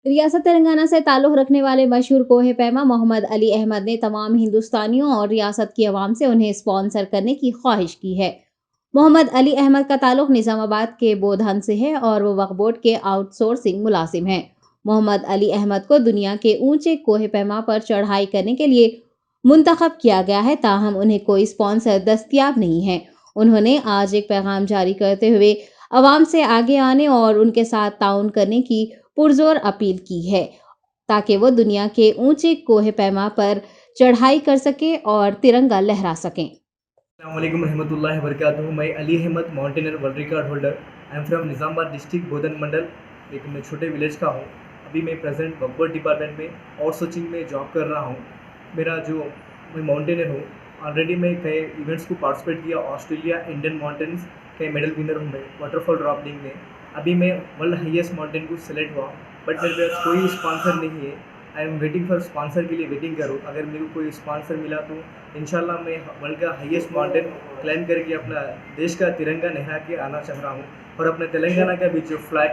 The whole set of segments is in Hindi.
रियासत तेलंगाना से ताल्लुक़ रखने वाले मशहूर कोहे पैमा मोहम्मद अली अहमद ने तमाम हिंदुस्तानियों और रियासत की आवाम से उन्हें स्पॉन्सर करने की ख्वाहिश की है। मोहम्मद अली अहमद का ताल्लुक़ निज़ामाबाद के बोधन से है और वो वक्फ बोर्ड के आउटसोर्सिंग मुलाजिम हैं। मोहम्मद अली अहमद को दुनिया के ऊंचे कोहे पैमा पर चढ़ाई करने के लिए मुंतखब किया गया है, ताहम उन्हें कोई स्पॉन्सर दस्तयाब नहीं है। उन्होंने आज एक पैगाम जारी करते हुए अवाम से आगे आने और उनके साथ ताउन करने की पुरजोर अपील की है, ताकि वो दुनिया के ऊंचे कोहे पैमा पर चढ़ाई कर सके और तिरंगा लहरा सकें। अस्सलामुअलैकुम रहमतुल्लाहि वबरकातुहू। मैं Ali Ahmed mountaineer world record holder. I am from Nizamabad district Bodhan mandal, एक मैं छोटे विलेज का हूँ। अभी मैं प्रेजेंट वक्फ बोर्ड डिपार्टमेंट में और सोचिंग में जॉब कर रहा हूँ। मेरा जो मैं माउंटेनर हूँ, ऑलरेडी मैं कई इवेंट्स को पार्टिसिपेट किया। ऑस्ट्रेलिया इंडियन माउंटेन्स के मेडल विनर हूँ मैं वाटरफॉल ड्रॉपलिंग में। अभी मैं वर्ल्ड हाईएस्ट माउंटेन को सिलेक्ट हुआ, बट मेरे पास कोई स्पॉन्सर नहीं है। I am waiting for sponsor के लिए वेटिंग करूँ। अगर मेरे को कोई स्पॉन्सर मिला तो इंशाल्लाह मैं वर्ल्ड का हाईएस्ट माउंटेन क्लाइम करके अपना देश का तिरंगा लहरा के आना चाह रहा हूँ और अपने तेलंगाना का भी जो फ्लैग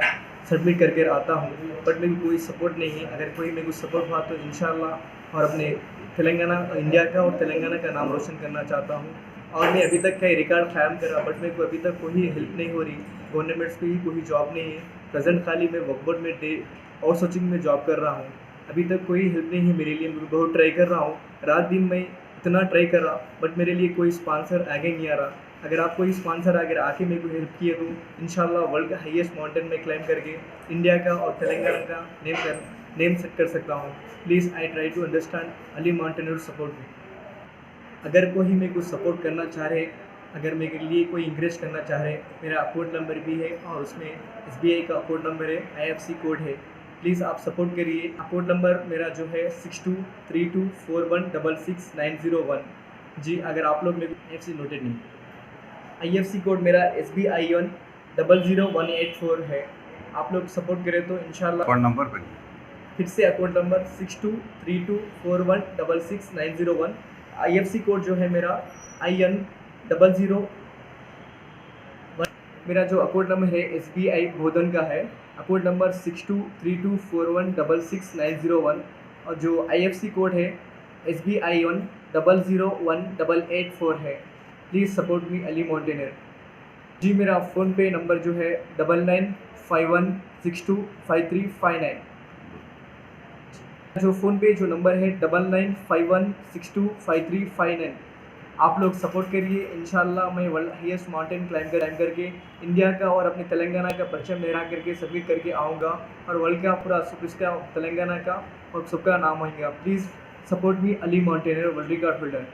सबमिट करके आता हूँ। बट मेरे को कोई सपोर्ट नहीं है। अगर कोई मेरे को सपोर्ट हुआ तो इंशाल्लाह और अपने तेलंगाना इंडिया का और तेलंगाना का नाम रोशन करना चाहता हूँ। और मैं अभी तक कई रिकॉर्ड कायम करा, बट मेरे को अभी तक कोई हेल्प नहीं हो रही। गवर्नमेंट्स की कोई जॉब नहीं है। प्रेजेंट खाली मैं वक्फ बोर्ड में डे और सोचिंग में जॉब कर रहा हूँ। अभी तक कोई हेल्प नहीं है मेरे लिए। मैं बहुत ट्राई कर रहा हूँ, रात दिन मैं इतना ट्राई कर रहा, बट मेरे लिए कोई स्पॉन्सर आगे नहीं आ रहा। अगर आप कोई स्पॉन्सर अगर आके मेरे को हेल्प किए तो इंशाल्लाह वर्ल्ड का हाईएस्ट माउंटेन में क्लाइम करके इंडिया का और तेलंगाना का नेम सेट कर सकता हूँ। Please I try to understand Ali mountaineer support me. अगर कोई मेरे को सपोर्ट करना चाह रहे, अगर मेरे लिए कोई इंकरेज करना चाह रहे, मेरा अकाउंट नंबर भी है और उसमें SBI का अकाउंट नंबर है, IFC कोड है। प्लीज़ आप सपोर्ट करिए। अकाउंट नंबर मेरा जो है 6232416690 जी। अगर आप लोग मेरे को IFC नोटेड नहीं, IFC कोड मेरा SBIN 00184 है। आप लोग सपोर्ट करें तो इंशाल्लाह। अकाउंट नंबर पे फिर से अकाउंट नंबर 6232416690 IFC कोड जो है मेरा IN 00। मेरा जो अकाउंट नंबर है SBI बोधन का है। अकाउंट नंबर 6232416690 और जो IFC कोड है SBIN 001884 है। Please support me Ali mountaineer ji. मेरा फ़ोन पे नंबर जो है 9951625359। जो फ़ोन पे जो नंबर है 9951625359। आप लोग सपोर्ट करिए। इंशाल्लाह मैं वर्ल्ड हाईएस्ट माउंटेन क्लाइम करके इंडिया का और अपने तेलंगाना का परचम लहरा करके सबमिट करके आऊँगा और वर्ल्ड का पूरा इसका तेलंगाना का और सबका नाम आएगा। Please support me Ali mountaineer world record holder.